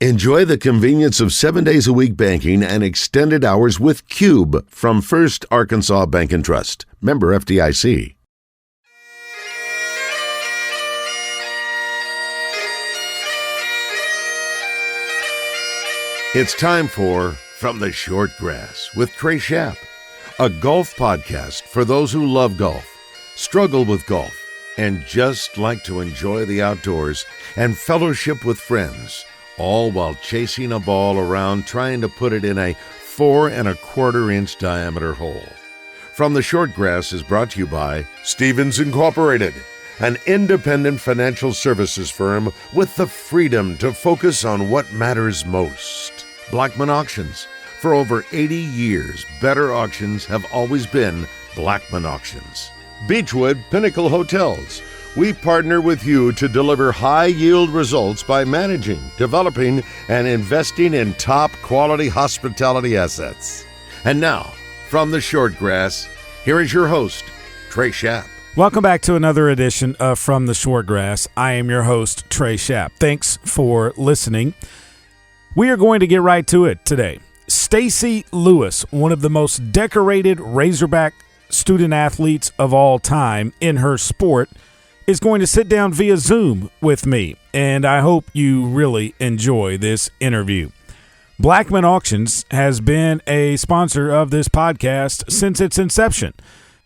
Enjoy the convenience of 7 days a week banking and extended hours with Cube from First Arkansas Bank and Trust. Member FDIC. It's time for From the Short Grass with Trey Schaap, a golf podcast for those who love golf, struggle with golf, and just like to enjoy the outdoors and fellowship with friends, all while chasing a ball around trying to put it in a 4 1/4 inch diameter hole. From the Short Grass is brought to you by Stevens Incorporated, an independent financial services firm with the freedom to focus on what matters most. Blackman Auctions. For over 80 years, better auctions have always been Blackman Auctions. Beechwood Pinnacle Hotels. We partner with you to deliver high-yield results by managing, developing, and investing in top-quality hospitality assets. And now, from the Short Grass, here is your host, Trey Schaap. Welcome back to another edition of From the Short Grass. I am your host, Trey Schaap. Thanks for listening. We are going to get right to it today. Stacy Lewis, one of the most decorated Razorback student-athletes of all time in her sport, is going to sit down via Zoom with me, and I hope you really enjoy this interview. Blackman Auctions has been a sponsor of this podcast since its inception.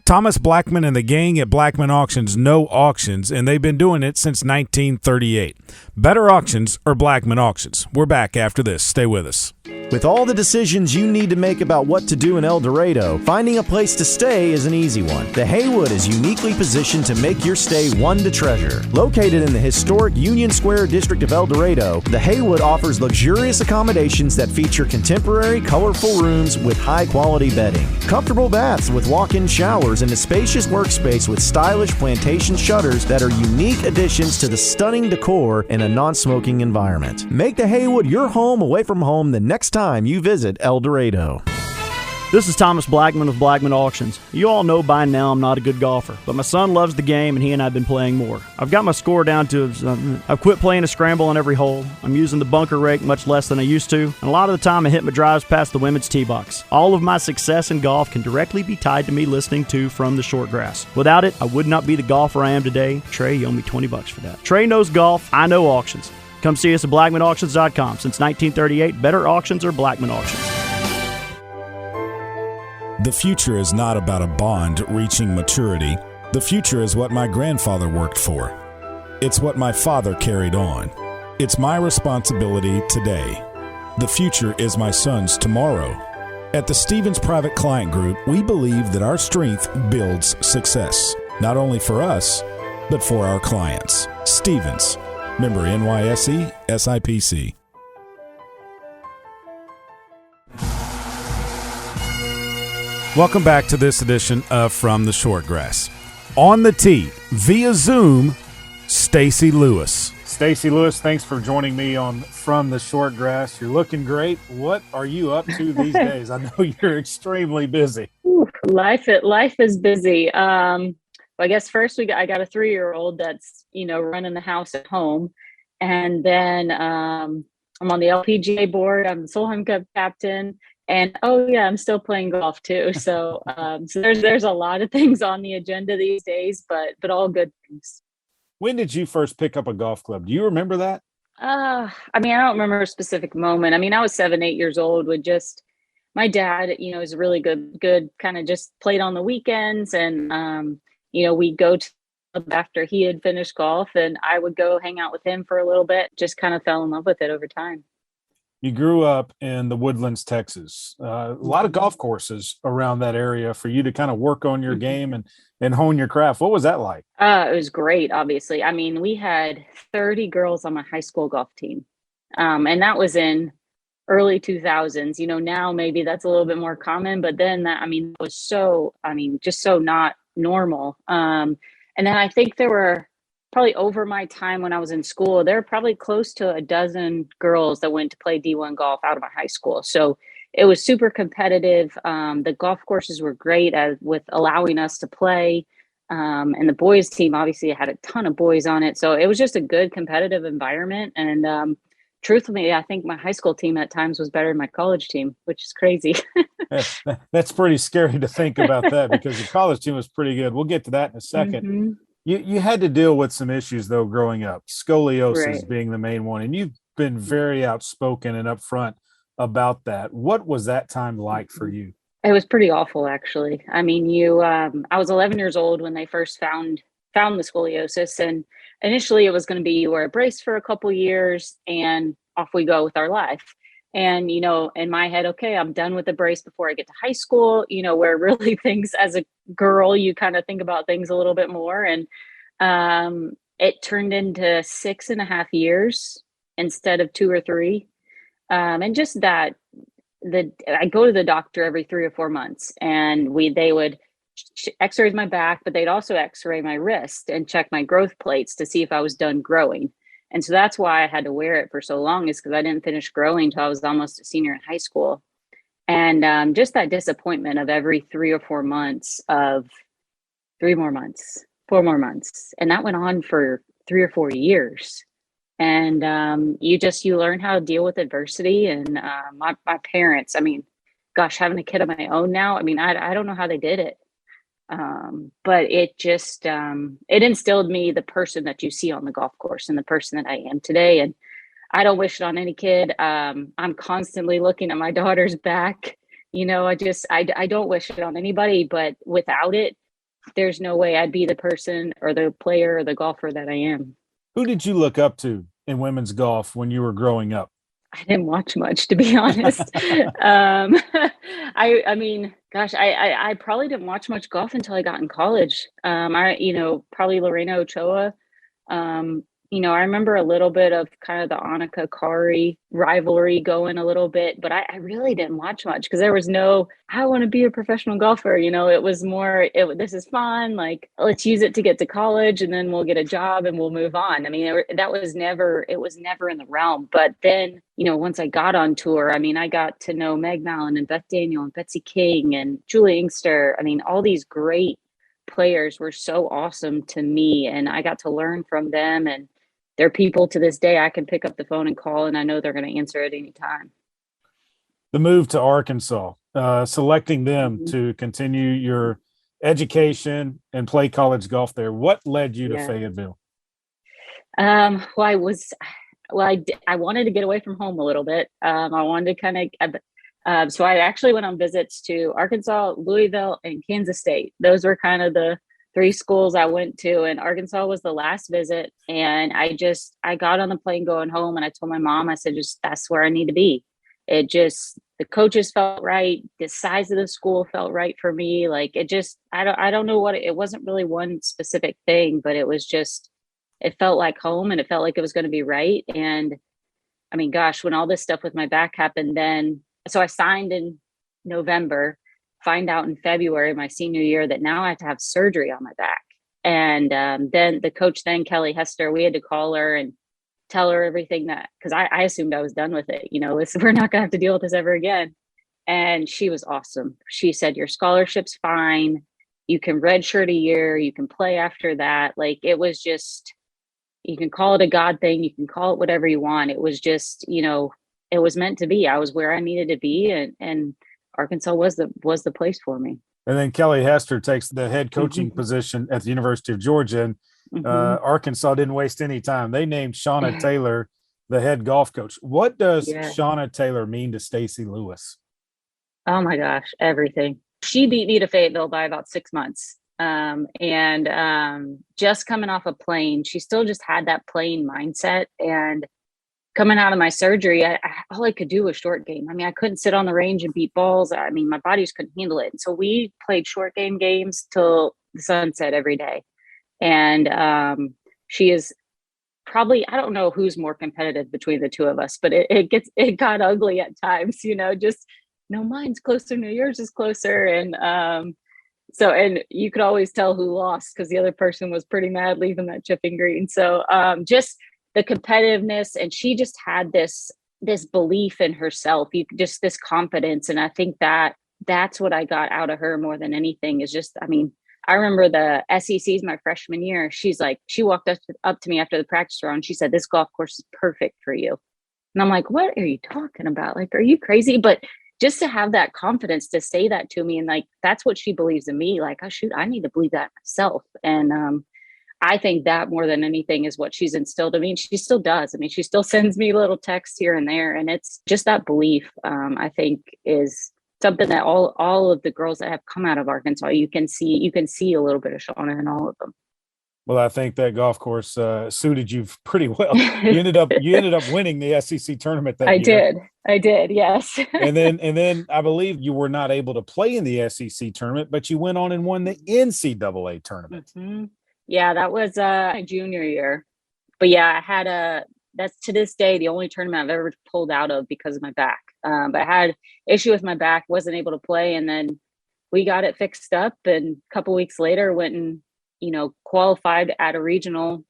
Thomas Blackman and the gang at Blackman Auctions know auctions, and they've been doing it since 1938. Better auctions or Blackman Auctions. We're back after this. Stay with us. With all the decisions you need to make about what to do in El Dorado, finding a place to stay is an easy one. The Haywood is uniquely positioned to make your stay one to treasure. Located in the historic Union Square district of El Dorado, the Haywood offers luxurious accommodations that feature contemporary, colorful rooms with high-quality bedding, comfortable baths with walk-in showers, and a spacious workspace with stylish plantation shutters that are unique additions to the stunning decor in a non-smoking environment. Make the Haywood your home away from home the next time you visit El Dorado. This is Thomas Blackman with Blackman Auctions. You all know by now I'm not a good golfer, but my son loves the game and he and I have been playing more. I've got my score down to, I've quit playing a scramble on every hole. I'm using the bunker rake much less than I used to, and a lot of the time I hit my drives past the women's tee box. All of my success in golf can directly be tied to me listening to From the Short Grass. Without it, I would not be the golfer I am today. Trey, you owe me $20 for that. Trey knows golf, I know auctions. Come see us at BlackmanAuctions.com. Since 1938, better auctions are Blackman Auctions. The future is not about a bond reaching maturity. The future is what my grandfather worked for. It's what my father carried on. It's my responsibility today. The future is my son's tomorrow. At the Stevens Private Client Group, we believe that our strength builds success, not only for us, but for our clients. Stevens, member NYSE, SIPC. Welcome back to this edition of From the Short Grass. On the tee, via Zoom, Stacy Lewis. Stacy Lewis, thanks for joining me on From the Short Grass. You're looking great. What are you up to these days? I know you're extremely busy. Life is busy. I guess first I got a 3-year-old that's, running the house at home. And then I'm on the LPGA board. I'm the Solheim Cup captain. And I'm still playing golf too. So there's a lot of things on the agenda these days, but all good things. When did you first pick up a golf club? Do you remember that? I don't remember a specific moment. I was 7, 8 years old with just my dad, is really good kind of just played on the weekends. And, we'd go to after he had finished golf and I would go hang out with him for a little bit, just kind of fell in love with it over time. You grew up in the Woodlands, Texas. A lot of golf courses around that area for you to kind of work on your game and hone your craft. What was that like? It was great, obviously. We had 30 girls on my high school golf team. And that was in early 2000s. Now maybe that's a little bit more common, but then it was just so not normal. And then I think there were probably over my time when I was in school, there were probably close to a dozen girls that went to play D1 golf out of my high school. So it was super competitive. The golf courses were great with allowing us to play. And the boys team obviously had a ton of boys on it. So it was just a good competitive environment. And truthfully, I think my high school team at times was better than my college team, which is crazy. That's pretty scary to think about that, because the college team was pretty good. We'll get to that in a second. Mhm. You had to deal with some issues though growing up, scoliosis Right. being the main one, and you've been very outspoken and upfront about that. What was that time like for you? It was pretty awful, actually. I mean, I was 11 years old when they first found the scoliosis, and initially it was going to be you wear a brace for a couple years, and off we go with our life. And in my head, okay, I'm done with the brace before I get to high school. Where really things as a girl, you kind of think about things a little bit more, and it turned into 6.5 years instead of 2 or 3, and just that I go to the doctor every 3 or 4 months, and they would x-ray my back, but they'd also x-ray my wrist and check my growth plates to see if I was done growing. And so that's why I had to wear it for so long, is because I didn't finish growing until I was almost a senior in high school. And just that disappointment of every 3 or 4 months of 3 more months, 4 more months. And that went on for 3 or 4 years. And you learn how to deal with adversity. And my parents, I mean, gosh, having a kid of my own now, I mean, I don't know how they did it. But it just it instilled me the person that you see on the golf course and the person that I am today. And I don't wish it on any kid. I'm constantly looking at my daughter's back. I don't wish it on anybody, but without it, there's no way I'd be the person or the player or the golfer that I am. Who did you look up to in women's golf when you were growing up? I didn't watch much, to be honest. I mean, gosh, I probably didn't watch much golf until I got in college. Probably Lorena Ochoa. I remember a little bit of kind of the Annika Kari rivalry going a little bit, but I really didn't watch much because there was no, I want to be a professional golfer. It was more, this is fun. Like, let's use it to get to college and then we'll get a job and we'll move on. I mean, it was never in the realm. But then, once I got on tour, I mean, I got to know Meg Mallon and Beth Daniel and Betsy King and Julie Inkster. I mean, all these great players were so awesome to me, and I got to learn from them. And they're people to this day I can pick up the phone and call, and I know they're going to answer at any time. The move to Arkansas, selecting them to continue your education and play college golf there. What led you to Fayetteville? I wanted to get away from home a little bit. I wanted to kind of, so I actually went on visits to Arkansas, Louisville, and Kansas State. Those were kind of the 3 schools I went to, and Arkansas was the last visit. And I got on the plane going home, and I told my mom, I said, that's where I need to be. The coaches felt right. The size of the school felt right for me. Like I don't know it wasn't really one specific thing, but it felt like home, and it felt like it was going to be right. And I mean, gosh, when all this stuff with my back happened, so I signed in November, find out in February, my senior year, that now I have to have surgery on my back. And then the coach, Kelly Hester, we had to call her and tell her everything because I assumed I was done with it. We're not going to have to deal with this ever again. And she was awesome. She said, your scholarship's fine. You can redshirt a year. You can play after that. Like, it was just, you can call it a God thing. You can call it whatever you want. It was just, it was meant to be. I was where I needed to be. And Arkansas was the place for me. And then Kelly Hester takes the head coaching position at the University of Georgia. And Arkansas didn't waste any time. They named Shauna Taylor the head golf coach. What does Shauna Taylor mean to Stacy Lewis? Oh my gosh, everything. She beat me to Fayetteville by about 6 months. Just coming off a plane, she still just had that playing mindset. And coming out of my surgery, all I could do was short game. I mean, I couldn't sit on the range and beat balls. I mean, my body just couldn't handle it. And so we played short game games till the sunset every day. And she is probably, I don't know who's more competitive between the two of us, but it got ugly at times, just no, mine's closer, no, yours is closer. And and you could always tell who lost because the other person was pretty mad leaving that chipping green. So just the competitiveness, and she just had this belief in herself, just this confidence. And I think that's what I got out of her more than anything is just, I mean, I remember the SECs my freshman year. She's like, she walked up to me after the practice round. She said, this golf course is perfect for you. And I'm like, what are you talking about? Like, are you crazy? But just to have that confidence to say that to me, and like, that's what she believes in me. Like, oh shoot, I need to believe that myself. And I think that more than anything is what she's instilled in me. And she still does. I mean, she still sends me little texts here and there. And it's just that belief, I think, is something that all of the girls that have come out of Arkansas, you can see a little bit of Shauna in all of them. Well, I think that golf course suited you pretty well. You ended up winning the SEC tournament that year. I did, yes. and then I believe you were not able to play in the SEC tournament, but you went on and won the NCAA tournament. Mm-hmm. Yeah, that was my junior year. But yeah, I had that's to this day the only tournament I've ever pulled out of because of my back. But I had issue with my back, wasn't able to play, and then we got it fixed up. And a couple weeks later, went and qualified at a regional,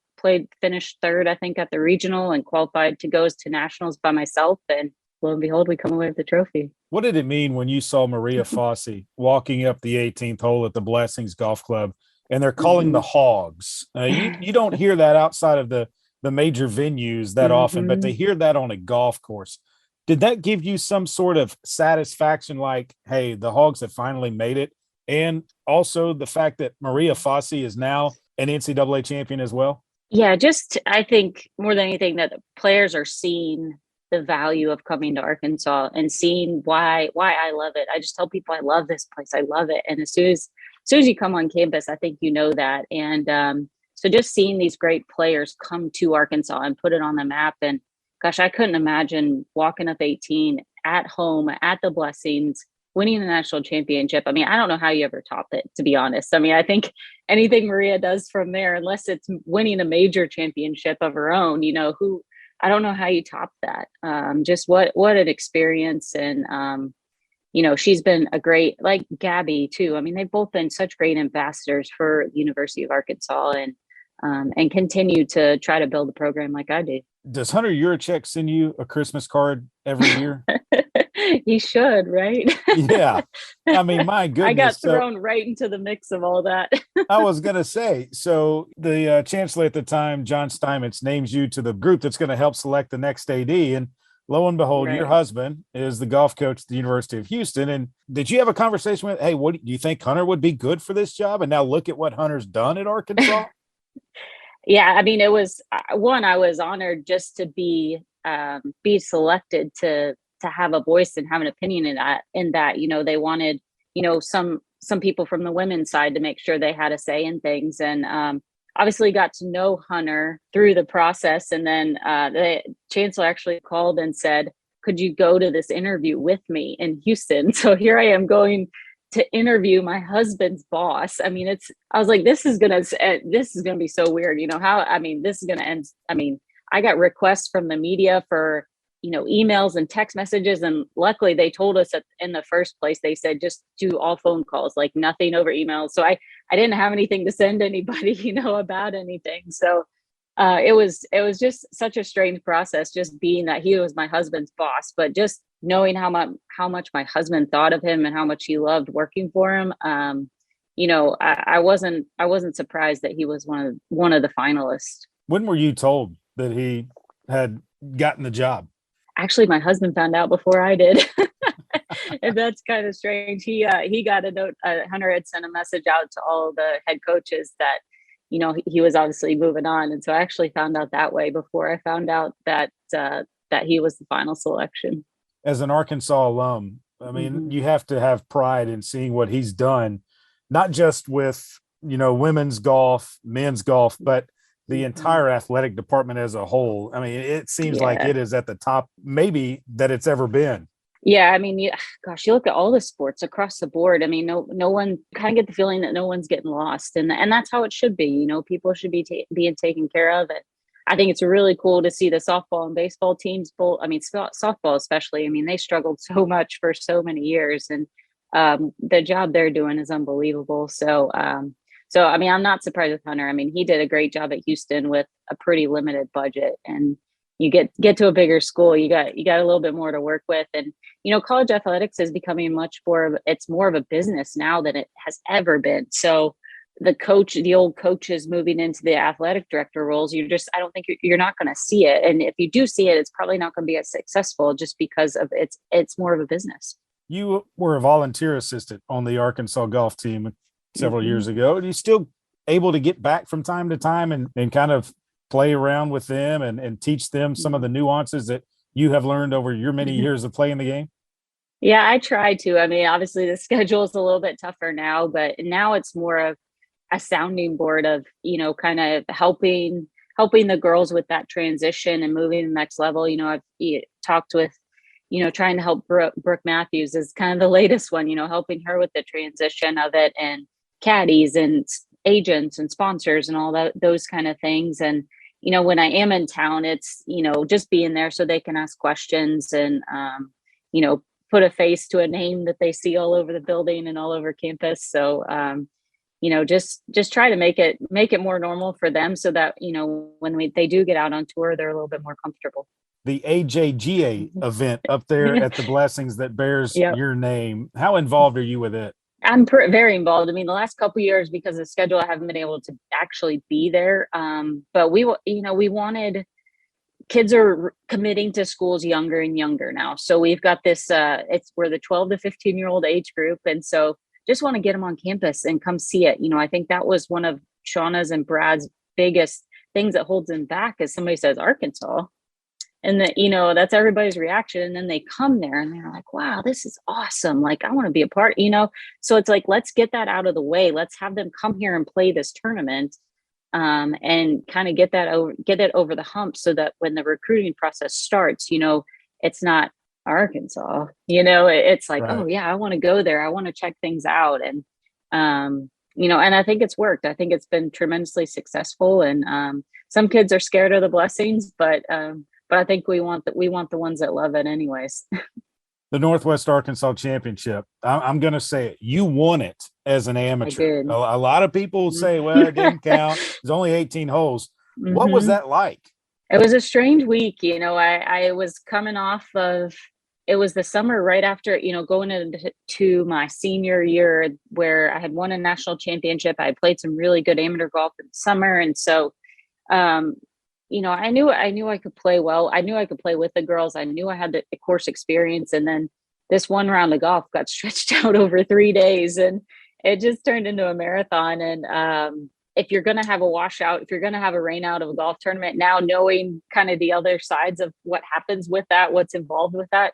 finished third, I think, at the regional, and qualified to go to nationals by myself. And lo and behold, we come away with the trophy. What did it mean when you saw Maria Fossey walking up the 18th hole at the Blessings Golf Club, and they're calling the Hogs? You don't hear that outside of the major venues that often, but to hear that on a golf course, did that give you some sort of satisfaction, like, hey, the Hogs have finally made it? And also the fact that Maria Fossey is now an NCAA champion as well? Yeah, just I think more than anything that the players are seeing the value of coming to Arkansas and seeing why I love it. I just tell people I love this place. I love it. And as soon as you come on campus, I think you know that. And so just seeing these great players come to Arkansas and put it on the map. And gosh, I couldn't imagine walking up 18 at home at the Blessings, winning the national championship. I mean, I don't know how you ever top it, to be honest. I mean, I think anything Maria does from there, unless it's winning a major championship of her own, I don't know how you top that. Just what an experience. And, she's been a great, like Gabby too. I mean, they've both been such great ambassadors for the University of Arkansas, and continue to try to build a program like I do. Does Hunter Yurachek send you a Christmas card every year? He should, right? Yeah. I mean, my goodness. I got thrown right into the mix of all that. I was going to say, so the chancellor at the time, John Steinmetz, names you to the group that's going to help select the next AD. And lo and behold, Your husband is the golf coach at the University of Houston. And did you have a conversation with, hey, what do you think Hunter would be good for this job? And now look at what Hunter's done at Arkansas. Yeah, I mean, it was one, I was honored just to be selected to have a voice and have an opinion in that, they wanted, some people from the women's side to make sure they had a say in things. And obviously got to know Hunter through the process. And then the chancellor actually called and said, could you go to this interview with me in Houston? So here I am going to interview my husband's boss. I mean, I was like, this is going to be so weird. This is going to end. I mean, I got requests from the media for, emails and text messages. And luckily they told us in the first place, they said, just do all phone calls, like nothing over email. So I didn't have anything to send anybody, about anything. So it was just such a strange process, just being that he was my husband's boss, but just knowing how much my husband thought of him and how much he loved working for him. I wasn't surprised that he was one of the finalists. When were you told that he had gotten the job? Actually, my husband found out before I did. And that's kind of strange. He got a note. Hunter had sent a message out to all the head coaches that, he was obviously moving on. And so I actually found out that way before I found out that he was the final selection. As an Arkansas alum, I mean, you have to have pride in seeing what he's done, not just with, women's golf, men's golf, but the entire athletic department as a whole. I mean, it seems like it is at the top, maybe, that it's ever been. Yeah, I mean, gosh, you look at all the sports across the board. I mean, no one, kind of get the feeling that no one's getting lost, and that's how it should be. People should be being taken care of. And I think it's really cool to see the softball and baseball teams both. I mean, softball especially. I mean, they struggled so much for so many years, and the job they're doing is unbelievable. So I mean, I'm not surprised with Hunter. I mean, he did a great job at Houston with a pretty limited budget, and you get to a bigger school, you got a little bit more to work with. And, college athletics is becoming it's more of a business now than it has ever been. So the old coaches moving into the athletic director roles, I don't think you're not going to see it. And if you do see it, it's probably not going to be as successful just because of it's more of a business. You were a volunteer assistant on the Arkansas golf team several years ago. Are you still able to get back from time to time and kind of play around with them and teach them some of the nuances that you have learned over your many years of playing the game? Yeah, I try to. I mean, obviously the schedule is a little bit tougher now, but now it's more of a sounding board of, kind of helping the girls with that transition and moving to the next level. I've talked with, trying to help Brooke Matthews is kind of the latest one, helping her with the transition of it, and caddies and agents and sponsors and all those kind of things. And, when I am in town, it's, just being there so they can ask questions and, put a face to a name that they see all over the building and all over campus. So, just try to make it more normal for them so that, when they do get out on tour, they're a little bit more comfortable. The AJGA event up there at the Blessings that bears Yep. your name. How involved are you with it? I'm very involved. I mean, the last couple of years, because of schedule, I haven't been able to actually be there. But we wanted, kids are committing to schools younger and younger now. So we've got this, we're the 12 to 15-year-old age group. And so just want to get them on campus and come see it. I think that was one of Shauna's and Brad's biggest things that holds them back, is somebody says Arkansas. And that, that's everybody's reaction. And then they come there and they're like, wow, this is awesome. Like, I want to be a part, so it's like, let's get that out of the way. Let's have them come here and play this tournament, and kind of get it over the hump, so that when the recruiting process starts, it's not Arkansas, it's like, right. Oh yeah, I want to go there. I want to check things out. And, and I think it's worked. I think it's been tremendously successful. And, some kids are scared of the Blessings, but I think we want the ones that love it anyways. The Northwest Arkansas Championship. I'm going to say it. You won it as an amateur. A lot of people say, well, it didn't count. There's only 18 holes. Mm-hmm. What was that like? It was a strange week. I was coming off of, it was the summer right after, going into my senior year, where I had won a national championship. I played some really good amateur golf in the summer. And so, I knew I could play well. I knew I could play with the girls. I knew I had the course experience. And then this one round of golf got stretched out over 3 days, and it just turned into a marathon. And if you're going to have a washout, if you're going to have a rain out of a golf tournament, now knowing kind of the other sides of what happens with that, what's involved with that,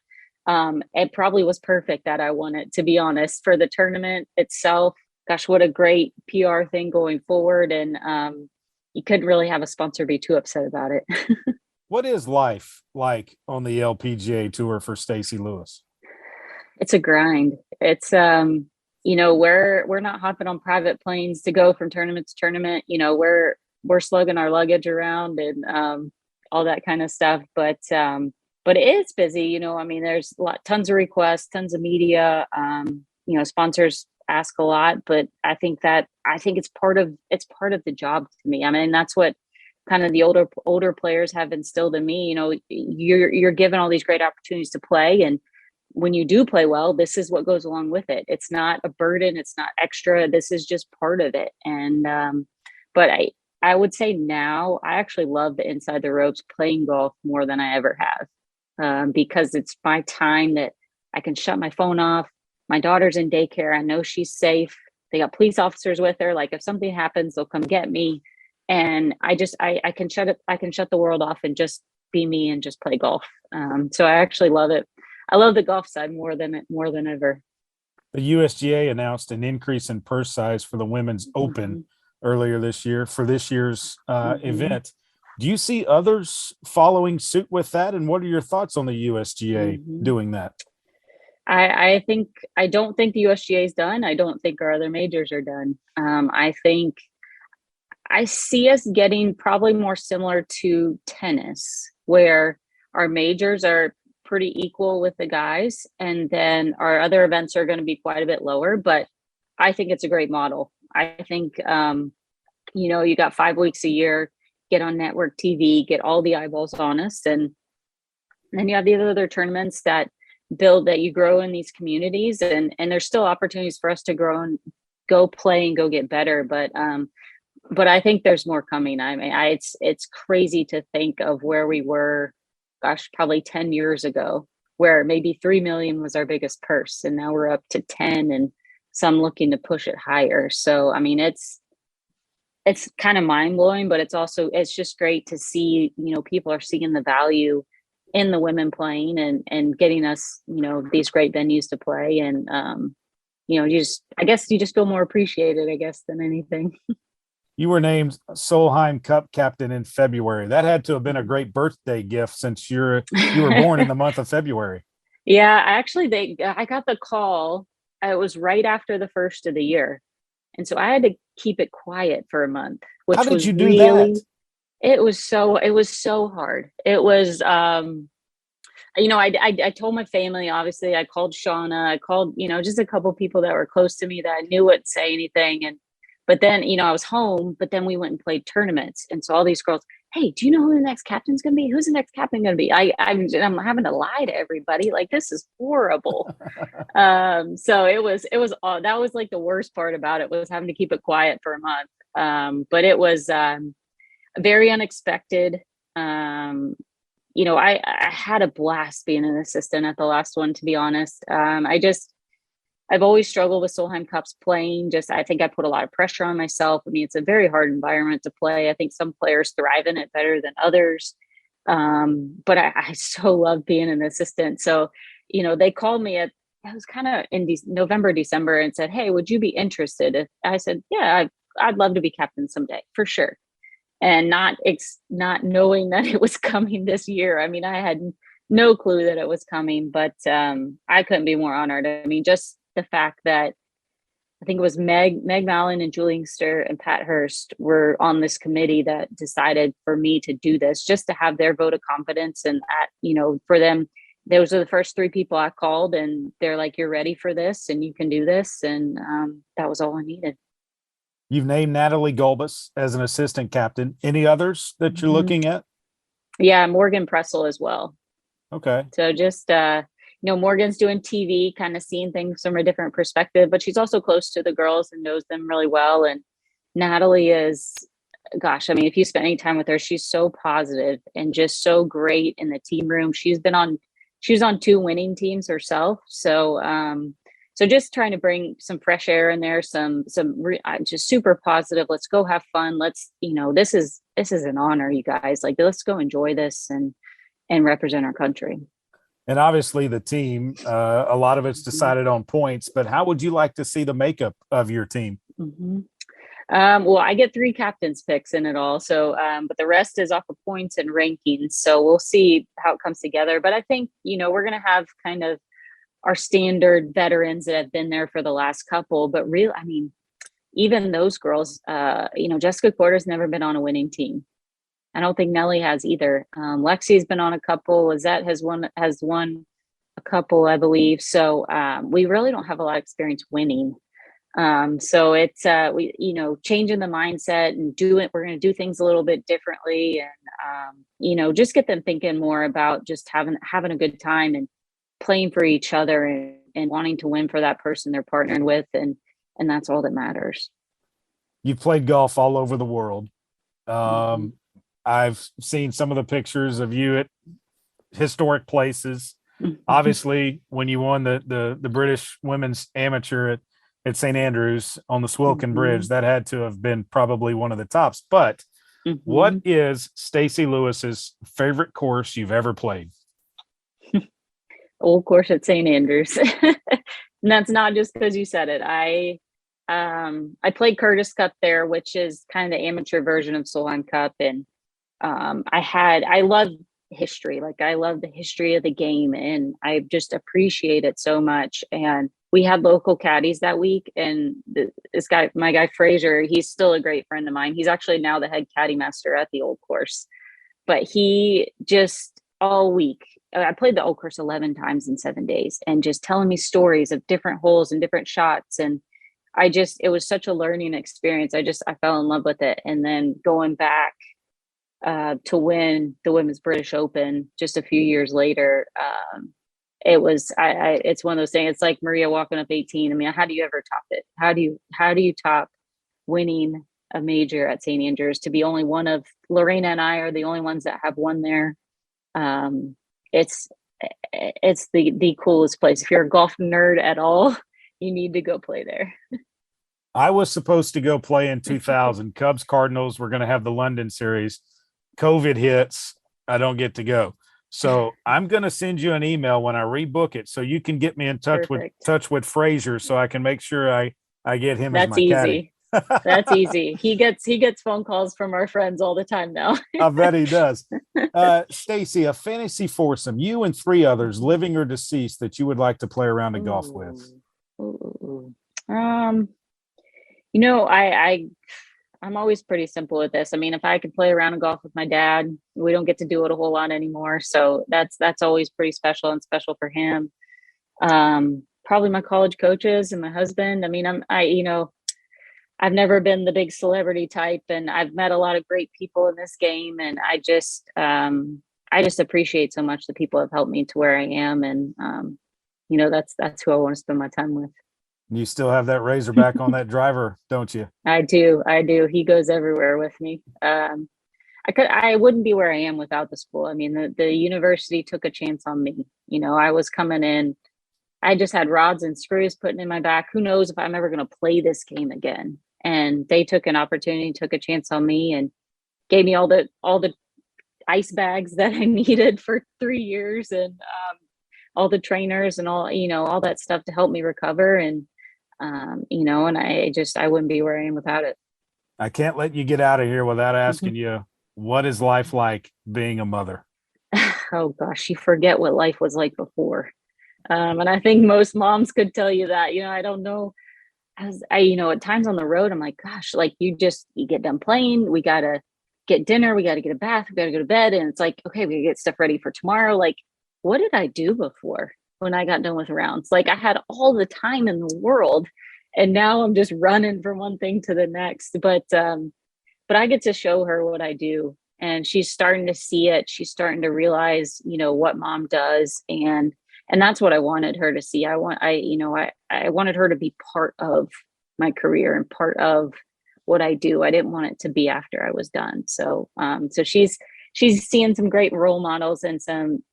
it probably was perfect that I won it, to be honest. For the tournament itself, gosh, what a great PR thing going forward. And, you couldn't really have a sponsor be too upset about it. What is life like on the LPGA tour for Stacy Lewis? It's a grind. It's, we're not hopping on private planes to go from tournament to tournament. We're slugging our luggage around and all that kind of stuff. But it is busy. There's tons of requests, tons of media. Sponsors ask a lot, but I think it's part of the job to me. That's what kind of the older players have instilled in me. You're given all these great opportunities to play, and when you do play well, this is what goes along with it. It's not a burden, it's not extra. This is just part of it. And but I would say now I actually love the inside the ropes, playing golf more than I ever have, because it's my time that I can shut my phone off. My daughter's in daycare. I know she's safe. They got police officers with her. Like, if something happens, they'll come get me. And I can shut it. I can shut the world off and just be me and just play golf. So I actually love it. I love the golf side more than ever. The USGA announced an increase in purse size for the Women's Open earlier this year for this year's event. Do you see others following suit with that? And what are your thoughts on the USGA doing that? I don't think the USGA is done. I don't think our other majors are done. I think I see us getting probably more similar to tennis, where our majors are pretty equal with the guys, and then our other events are going to be quite a bit lower. But I think it's a great model. I think, you got 5 weeks a year, get on network TV, get all the eyeballs on us. And then you have the other tournaments that you grow in these communities, and there's still opportunities for us to grow and go play and go get better. But I think there's more coming. I mean, it's crazy to think of where we were, gosh, probably 10 years ago, where maybe 3 million was our biggest purse, and now we're up to 10, and some looking to push it higher. So, I mean, it's kind of mind blowing, but it's just great to see, people are seeing the value in the women playing and getting us, these great venues to play. And, I guess you just feel more appreciated, I guess, than anything. You were named Solheim Cup captain in February. That had to have been a great birthday gift since you were born in the month of February. Yeah, I got the call. It was right after the first of the year. And so I had to keep it quiet for a month, which How did was you do really, that? it was so hard. It was, I told my family, obviously. I called Shauna, I called, just a couple people that were close to me that I knew wouldn't say anything. But then, I was home, but then we went and played tournaments. And so all these girls, hey, do you know who the next captain's going to be? Who's the next captain going to be? I'm having to lie to everybody. Like, this is horrible. So it was that was like the worst part about it, was having to keep it quiet for a month. But it was very unexpected. I had a blast being an assistant at the last one, to be honest. I've always struggled with Solheim Cups playing. I think I put a lot of pressure on myself. I mean, it's a very hard environment to play. I think some players thrive in it better than others. But I so love being an assistant. So, they called me it was kind of in November, December, and said, hey, would you be interested? I said, yeah, I'd love to be captain someday, for sure. And not knowing that it was coming this year. I mean, I had no clue that it was coming, but I couldn't be more honored. I mean, just the fact that I think it was Meg Mallon and Julie Inkster and Pat Hurst were on this committee that decided for me to do this, just to have their vote of confidence. And for them, those are the first 3 people I called, and they're like, you're ready for this and you can do this. And that was all I needed. You've named Natalie Golbus as an assistant captain. Any others that you're looking at? Yeah, Morgan Pressel as well. Okay. So just, Morgan's doing TV, kind of seeing things from a different perspective, but she's also close to the girls and knows them really well. And Natalie is, gosh, I mean, if you spend any time with her, she's so positive and just so great in the team room. She was on 2 winning teams herself. So just trying to bring some fresh air in there, just super positive. Let's go have fun. Let's, this is an honor, you guys. Like, let's go enjoy this and represent our country. And obviously the team, a lot of it's decided on points, but how would you like to see the makeup of your team? Mm-hmm. Well, I get 3 captains picks in it all. So, but the rest is off of points and rankings. So we'll see how it comes together. But I think, we're going to have kind of our standard veterans that have been there for the last couple, but even those girls, Jessica Corder's never been on a winning team. I don't think Nellie has either. Lexi's been on a couple. Lizette has won a couple, I believe. So we really don't have a lot of experience winning. So it's changing the mindset and we're going to do things a little bit differently, and just get them thinking more about just having a good time and playing for each other and wanting to win for that person they're partnering with, and that's all that matters. You've played golf all over the world. I've seen some of the pictures of you at historic places. Obviously, when you won the British Women's Amateur at St. Andrews on the Swilcan Bridge, that had to have been probably one of the tops. But what is Stacy Lewis's favorite course you've ever played? Old course at St. Andrews. And that's not just because you said it. I played Curtis Cup there, which is kind of the amateur version of Solheim Cup. And I love history. Like, I love the history of the game, and I just appreciate it so much. And we had local caddies that week, and my guy Fraser, he's still a great friend of mine. He's actually now the head caddy master at the old course. But he just all week, I played the old course 11 times in 7 days, and just telling me stories of different holes and different shots. And it was such a learning experience. I fell in love with it. And then going back to win the Women's British Open just a few years later, it's one of those things. It's like Maria walking up 18. I mean, how do you ever top it? How do you top winning a major at St. Andrews? To be only one of Lorena and I are the only ones that have won there. It's the coolest place. If you're a golf nerd at all, you need to go play there. I was supposed to go play in 2000. Cubs Cardinals were going to have the London series. COVID hits. I don't get to go. So I'm going to send you an email when I rebook it, so you can get me in touch with Frazier, so I can make sure I get him as my caddy. That's easy. He gets phone calls from our friends all the time now. I bet he does. Stacy, a fantasy foursome, you and 3 others, living or deceased, that you would like to play around a golf with. I'm always pretty simple with this. I mean, if I could play around and golf with my dad, we don't get to do it a whole lot anymore. So that's always pretty special, and special for him. Probably my college coaches and my husband. I mean, I've never been the big celebrity type, and I've met a lot of great people in this game. And I just appreciate so much the people have helped me to where I am. And, that's who I want to spend my time with. You still have that Razorback on that driver, don't you? I do. He goes everywhere with me. I wouldn't be where I am without the school. I mean, the university took a chance on me. I was coming in, I just had rods and screws putting in my back. Who knows if I'm ever going to play this game again? And they took an opportunity, took a chance on me, and gave me all the ice bags that I needed for 3 years, and all the trainers and all that stuff to help me recover. And and I wouldn't be where I am without it. I can't let you get out of here without asking you, what is life like being a mother? Oh gosh, you forget what life was like before. And I think most moms could tell you that. I don't know. At times on the road, I'm like, gosh, like you get done playing. We got to get dinner. We got to get a bath. We got to go to bed. And it's like, okay, we got to get stuff ready for tomorrow. Like, what did I do before when I got done with rounds? Like, I had all the time in the world, and now I'm just running from one thing to the next. But I get to show her what I do, and she's starting to see it. She's starting to realize, what mom does. And that's what I wanted her to see. I wanted her to be part of my career and part of what I do. I didn't want it to be after I was done. So she's seeing some great role models and some,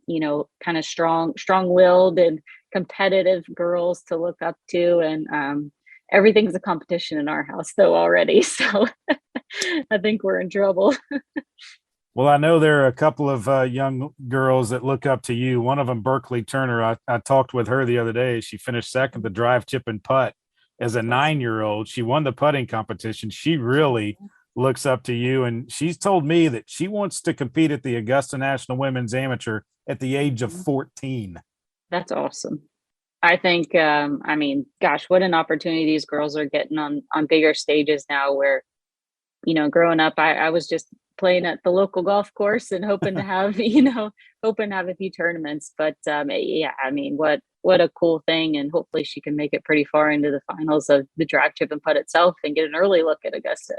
kind of strong-willed and competitive girls to look up to. And everything's a competition in our house though already. So I think we're in trouble. Well, I know there are a couple of young girls that look up to you. One of them, Berkeley Turner. I talked with her the other day. She finished second the drive, chip, and putt as a 9-year-old. She won the putting competition. She really looks up to you, and she's told me that she wants to compete at the Augusta National Women's Amateur at the age of 14. That's awesome. I think, gosh, what an opportunity these girls are getting on bigger stages now, where, growing up, I was just playing at the local golf course and hoping to have, a few tournaments. But what a cool thing. And hopefully she can make it pretty far into the finals of the drive, chip, and putt itself and get an early look at Augusta.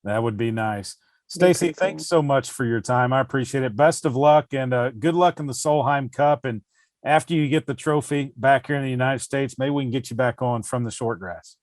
That would be nice. Stacy, thanks so much for your time. I appreciate it. Best of luck, and good luck in the Solheim Cup. And after you get the trophy back here in the United States, maybe we can get you back on From the Short Grass.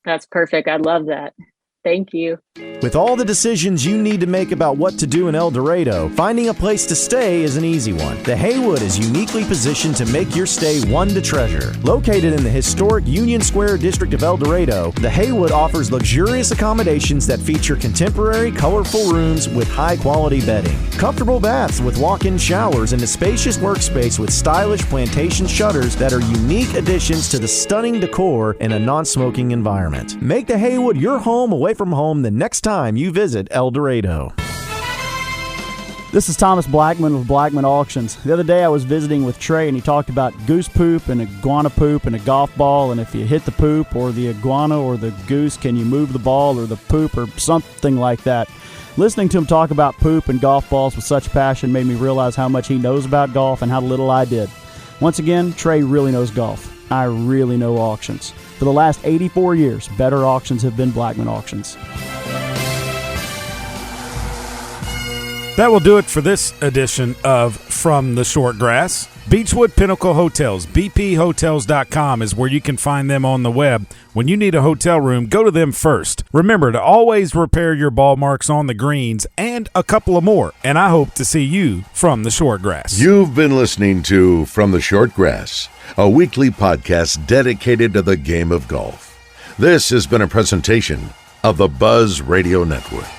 That's perfect. I love that. Thank you. With all the decisions you need to make about what to do in El Dorado, finding a place to stay is an easy one. The Haywood is uniquely positioned to make your stay one to treasure. Located in the historic Union Square district of El Dorado, the Haywood offers luxurious accommodations that feature contemporary, colorful rooms with high-quality bedding, comfortable baths with walk-in showers, and a spacious workspace with stylish plantation shutters that are unique additions to the stunning decor in a non-smoking environment. Make the Haywood your home away from home the next time you visit El Dorado. This is Thomas Blackman with Blackman Auctions. The other day I was visiting with Trey, and he talked about goose poop and iguana poop and a golf ball, and if you hit the poop or the iguana or the goose, can you move the ball or the poop or something like that. Listening to him talk about poop and golf balls with such passion made me realize how much he knows about golf and how little I did. Once again, Trey really knows golf. I really know auctions. For the last 84 years, better auctions have been Blackman Auctions. That will do it for this edition of From the Short Grass. Beechwood Pinnacle Hotels, bphotels.com is where you can find them on the web. When you need a hotel room, go to them first. Remember to always repair your ball marks on the greens and a couple of more. And I hope to see you from the short grass. You've been listening to From the Short Grass, a weekly podcast dedicated to the game of golf. This has been a presentation of the Buzz Radio Network.